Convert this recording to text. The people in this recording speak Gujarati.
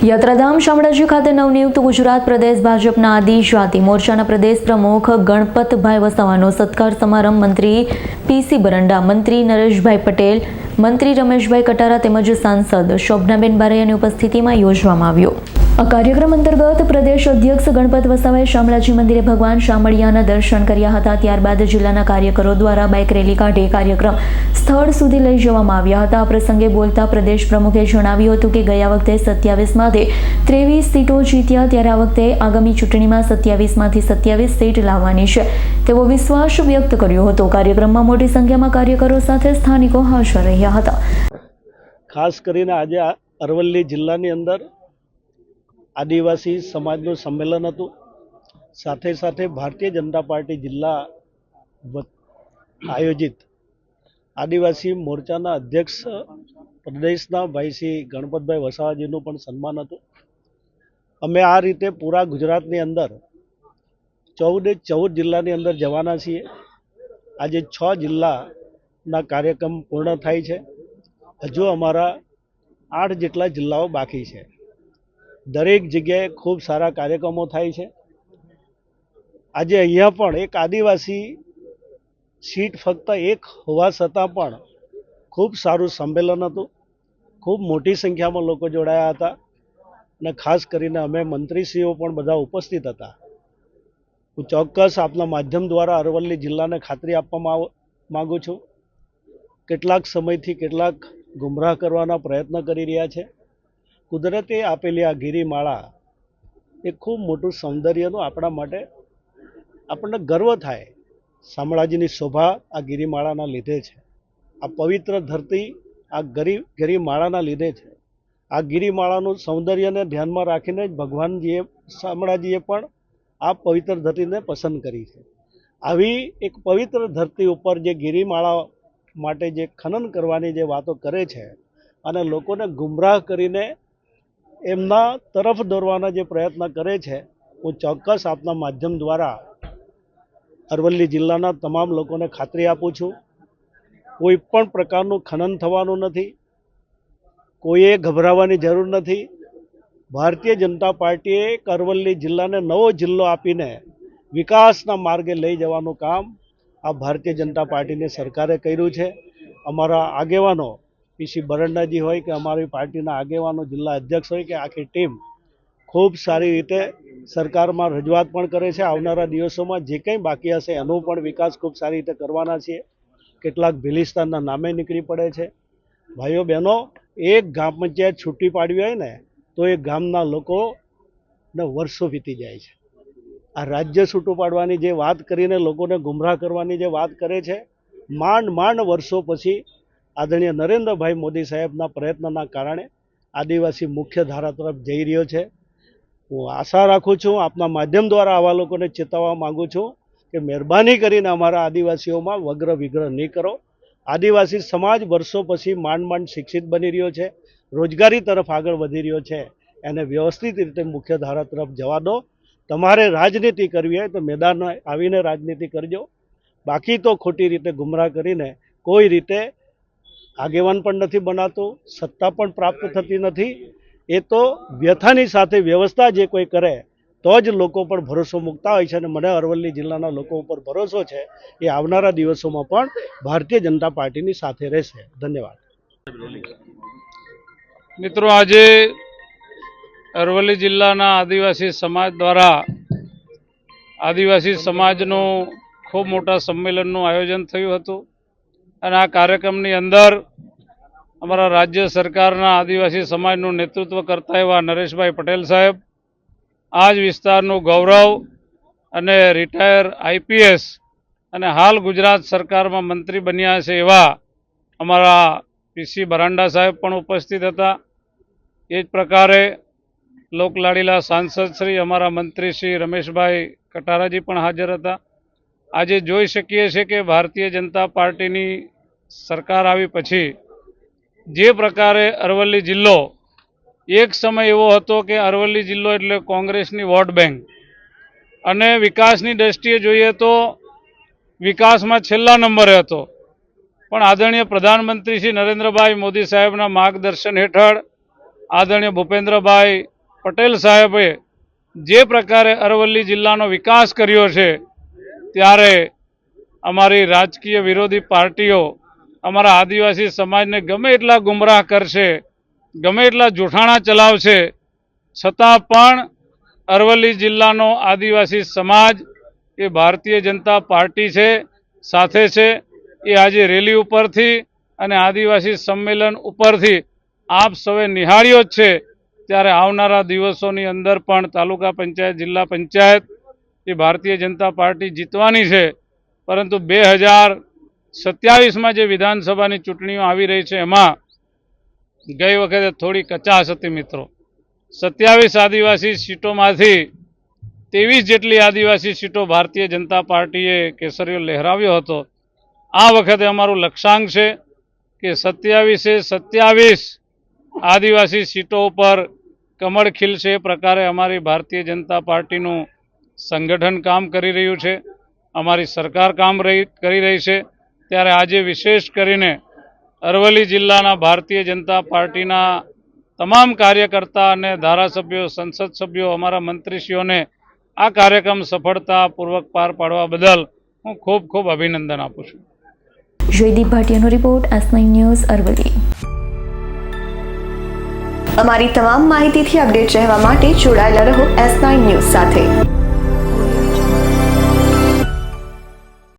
યાત્રાધામ શામળાજી ખાતે નવનિયુક્ત ગુજરાત પ્રદેશ ભાજપના આદિજાતિ મોરચાના પ્રદેશ પ્રમુખ ગણપતભાઈ વસાવાનો સત્કાર સમારંભ મંત્રી પીસી બરંડા, મંત્રી નરેશભાઈ પટેલ, મંત્રી રમેશભાઈ કટારા તેમજ સાંસદ શોભનાબેન બારૈયાની ઉપસ્થિતિમાં યોજવામાં આવ્યો। આ કાર્યક્રમ અંતર્ગત પ્રદેશ અધ્યક્ષ ગણપત વસાવાએ શામળાજી મંદિરે ભગવાન શામળિયાના દર્શન કર્યા હતા। ત્યારબાદ જિલ્લાના કાર્યકરો દ્વારા બાઇક રેલી કાઢી કાર્યક્રમ સ્થળ સુધી લઈ જવામાં આવ્યા હતા। આ પ્રસંગે બોલતા પ્રદેશ પ્રમુખે જણાવ્યું હતું કે ગયા વખતે 27માંથી 23 સીટો જીત્યા, ત્યારે આ વખતે આગામી ચૂંટણીમાં 27માંથી 27 સીટ લાવવાની છે તેવો વિશ્વાસ વ્યક્ત કર્યો હતો। કાર્યક્રમમાં મોટી સંખ્યામાં કાર્યકરો સાથે સ્થાનિકો હાજર રહ્યા હતા। ખાસ કરીને આજે અરવલ્લી જિલ્લાની અંદર આદિવાસી સમાજનું સંમેલન હતું। સાથે સાથે ભારતીય જનતા પાર્ટી જિલ્લા આયોજિત આદિવાસી મોરચાના અધ્યક્ષ પ્રદેશના ભાઈ શ્રી ગણપતભાઈ વસાવાજીનું પણ સન્માન હતું। અમે આ રીતે પૂરા ગુજરાતની અંદર 14 જિલ્લાની અંદર જવાના છીએ। આજે 6 જિલ્લાના કાર્યક્રમ પૂર્ણ થાય છે। હજુ અમારા 8 જેટલા જિલ્લાઓ બાકી છે। દરેક જગ્યાએ ખૂબ સારા કાર્યક્રમો થાય છે। આજે અહીંયા પણ એક આદિવાસી સીટ ફક્ત એક હોવા છતાં પણ ખૂબ સારું સંમેલન હતું। ખૂબ મોટી સંખ્યામાં લોકો જોડાયા હતા અને ખાસ કરીને અમે મંત્રીશ્રીઓ પણ બધા ઉપસ્થિત હતા। હું ચોક્કસ આપના માધ્યમ દ્વારા અરવલ્લી જિલ્લાને ખાતરી આપવા માગું છું, કેટલાક સમયથી કેટલાક ગુમરાહ કરવાના પ્રયત્ન કરી રહ્યા છે। કુદરતે આપેલી આ ગિરિમાળા એ ખૂબ મોટું સૌંદર્યનું આપણા માટે આપણને ગર્વ થાય। શામળાજીની શોભા આ ગિરિમાળાના લીધે છે। આ પવિત્ર ધરતી આ ગિરિમાળાના લીધે છે। આ ગિરિમાળાનું સૌંદર્યને ધ્યાનમાં રાખીને જ ભગવાનજીએ શામળાજીએ પણ આ પવિત્ર ધરતીને પસંદ કરી છે। આવી એક પવિત્ર ધરતી ઉપર જે ગિરિમાળા માટે જે ખનન કરવાની જે વાતો કરે છે અને લોકોને ગુમરાહ કરીને એમના તરફ દોરવાના જે પ્રયત્ન કરે છે, હું ચોક્કસ આપના માધ્યમ દ્વારા અરવલ્લી જિલ્લાના તમામ લોકોને ખાતરી આપું છું, કોઈ પણ પ્રકારનું ખનન થવાનું નથી, કોઈએ ગભરાવાની જરૂર નથી। ભારતીય જનતા પાર્ટીએ અરવલ્લી જિલ્લાને નવો જિલ્લો આપીને વિકાસના માર્ગે લઈ જવાનું કામ આ ભારતીય જનતા પાર્ટીની સરકારે કર્યું છે। અમારા આગેવાનો પીસી બરંડાજી હોય કે અમારી પાર્ટીના આગેવાનો જિલ્લા અધ્યક્ષ હોય કે આખી ટીમ ખૂબ સારી રીતે સરકારમાં રજૂઆત પણ કરે છે। આવનારા દિવસોમાં જે કંઈ બાકી હશે એનો પણ વિકાસ ખૂબ સારી રીતે કરવાના છીએ। કેટલાક ભીલિસ્તાનના નામે નીકળી પડે છે। ભાઈઓ બહેનો, એક ગ્રામ પંચાયત છૂટી પાડવી હોય ને તો એ ગામના લોકોને વર્ષો વીતી જાય છે। આ રાજ્ય છૂટું પાડવાની જે વાત કરીને લોકોને ગુમરાહ કરવાની જે વાત કરે છે, માંડ વર્ષો પછી આદરણીય નરેન્દ્રભાઈ મોદી સાહેબના પ્રયત્નના કારણે આદિવાસી મુખ્ય ધારા તરફ જઈ રહ્યો છે। હું આશા રાખું છું, આપના માધ્યમ દ્વારા આવા લોકોને ચેતવવા માગું છું કે મહેરબાની કરીને અમારા આદિવાસીઓમાં વગ્ર વિગ્રહ નહીં કરો। આદિવાસી સમાજ વર્ષો પછી માંડ શિક્ષિત બની રહ્યો છે, રોજગારી તરફ આગળ વધી રહ્યો છે, એને વ્યવસ્થિત રીતે મુખ્ય ધારા તરફ જવા દો। તમારે રાજનીતિ કરવી હોય તો મેદાનમાં આવીને રાજનીતિ કરજો, બાકી તો ખોટી રીતે ગુમરાહ કરીને કોઈ રીતે આગેવાન પણ નથી બનાતું, સત્તા પણ પ્રાપ્ત થતી નથી। એ તો વ્યથાની સાથે વ્યવસ્થા જે કોઈ કરે તો જ લોકો પર ભરોસો મૂકતા હોય છે અને મને અરવલ્લી જિલ્લાના લોકો ઉપર ભરોસો છે એ આવનારા દિવસોમાં પણ ભારતીય જનતા પાર્ટીની સાથે રહેશે। ધન્યવાદ। મિત્રો, આજે અરવલ્લી જિલ્લાના આદિવાસી સમાજ દ્વારા આદિવાસી સમાજનું ખૂબ મોટા સંમેલનનું આયોજન થયું હતું અને આ કાર્યક્રમની અંદર અમારા રાજ્ય સરકારના આદિવાસી સમાજનું નેતૃત્વ કરતા એવા નરેશભાઈ પટેલ સાહેબ, આ જ વિસ્તારનું ગૌરવ અને રિટાયર IPS અને હાલ ગુજરાત સરકારમાં મંત્રી બન્યા છે એવા અમારા પીસી બરાંડા સાહેબ પણ ઉપસ્થિત હતા। એ જ પ્રકારે લોકલાડીલા સાંસદ શ્રી અમારા મંત્રી શ્રી રમેશભાઈ કટારાજી પણ હાજર હતા। આજે જોઈ શકીએ છીએ કે ભારતીય જનતા પાર્ટીની સરકાર આવી પછી જે પ્રકારે અરવલ્લી જિલ્લો, એક સમય એવો હતો કે અરવલ્લી જિલ્લો એટલે કોંગ્રેસની વોટ બેંક અને વિકાસની દ્રષ્ટિએ જોઈએ તો વિકાસમાં છેલ્લા નંબરે હતો, પણ આદરણીય પ્રધાનમંત્રી શ્રી નરેન્દ્રભાઈ મોદી સાહેબના માર્ગદર્શન હેઠળ આદરણીય ભૂપેન્દ્રભાઈ પટેલ સાહેબે જે પ્રકારે અરવલ્લી જિલ્લાનો વિકાસ કર્યો છે, ત્યારે અમારી રાજકીય વિરોધી પાર્ટીઓ અમારા આદિવાસી સમાજને ગમે એટલા ગુમરાહ કરશે, ગમે એટલા જૂઠાણા ચલાવશે, છતાં પણ અરવલ્લી જિલ્લાનો આદિવાસી સમાજ એ ભારતીય જનતા પાર્ટી છે, સાથે છે. એ આજે રેલી ઉપરથી અને આદિવાસી સંમેલન ઉપરથી આપ સૌએ નિહાળ્યો જ છે. ત્યારે આવનારા દિવસોની અંદર પણ તાલુકા પંચાયત, જિલ્લા પંચાયત એ ભારતીય જનતા પાર્ટી જીતવાની છે. પરંતુ 2027માં જે વિધાનસભાની ચૂંટણીઓ આવી રહી છે, એમાં ગઈ વખતે થોડી કચાશ હતી મિત્રો. 27 આદિવાસી સીટોમાંથી 23 જેટલી આદિવાસી સીટો ભારતીય જનતા પાર્ટીએ કેસરીઓ લહેરાવ્યો હતો. આ વખતે અમારું લક્ષ્યાંક છે કે 27 આદિવાસી સીટો ઉપર કમળ ખીલશે. એ પ્રકારે અમારી ભારતીય જનતા પાર્ટીનું સંગઠન કામ કરી રહ્યું છે, અમારી સરકાર કામ કરી રહી છે. ત્યારે આજે વિશેષ કરીને અરવલ્લી જિલ્લાના ભારતીય જનતા પાર્ટીના તમામ કાર્યકર્તા અને ધારાસભ્યો, સંસદ સભ્યો, અમારા મંત્રીશ્રીઓને આ કાર્યક્રમ સફળતાપૂર્વક પાર પાડવા બદલ હું ખૂબ ખૂબ અભિનંદન આપું છું. જયદીપ ભાટિયાનો રિપોર્ટ, S9 ન્યૂઝ, અરવલ્લી. અમારી તમામ માહિતીથી અપડેટ રહેવા માટે જોડાયેલા રહો S9 ન્યૂઝ સાથે.